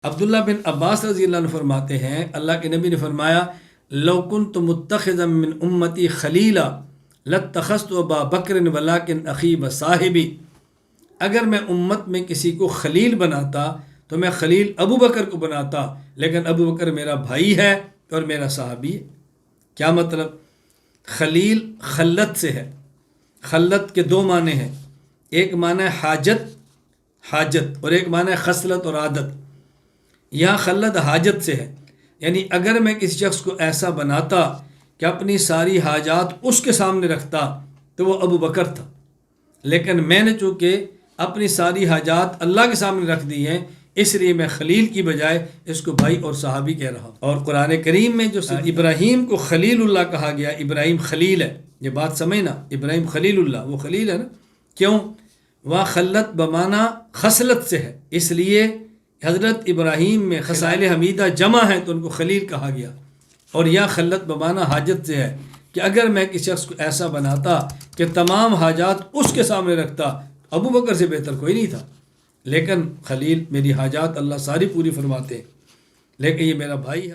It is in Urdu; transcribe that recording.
عبداللہ بن عباس رضی اللہ عنہ فرماتے ہیں اللہ کے نبی نے فرمایا لو کنت متخذا من امتی خلیلا لاتخذت ابا بکر ولکن اخی و صاحبی، اگر میں امت میں کسی کو خلیل بناتا تو میں خلیل ابو بکر کو بناتا، لیکن ابو بکر میرا بھائی ہے اور میرا صحابی ہے۔ کیا مطلب؟ خلیل خلت سے ہے۔ خلت کے دو معنی ہیں، ایک معنی ہے حاجت اور ایک معنی ہے خصلت اور عادت۔ یہاں خلت حاجت سے ہے، یعنی اگر میں کسی شخص کو ایسا بناتا کہ اپنی ساری حاجات اس کے سامنے رکھتا تو وہ ابو بکر تھا، لیکن میں نے چونکہ اپنی ساری حاجات اللہ کے سامنے رکھ دی ہیں، اس لیے میں خلیل کی بجائے اس کو بھائی اور صحابی کہہ رہا ہوں۔ اور قرآن کریم میں جو ابراہیم کو خلیل اللہ کہا گیا، ابراہیم خلیل ہے، یہ بات سمجھنا، ابراہیم خلیل اللہ، وہ خلیل ہے نا، کیوں؟ وہاں خلت بمعنی خصلت سے ہے، اس لیے حضرت ابراہیم میں خصائل حمیدہ جمع ہیں تو ان کو خلیل کہا گیا۔ اور یہ خلت بمعنی حاجت سے ہے کہ اگر میں کسی شخص کو ایسا بناتا کہ تمام حاجات اس کے سامنے رکھتا، ابو بکر سے بہتر کوئی نہیں تھا، لیکن خلیل میری حاجات اللہ ساری پوری فرماتے، لیکن یہ میرا بھائی ہے۔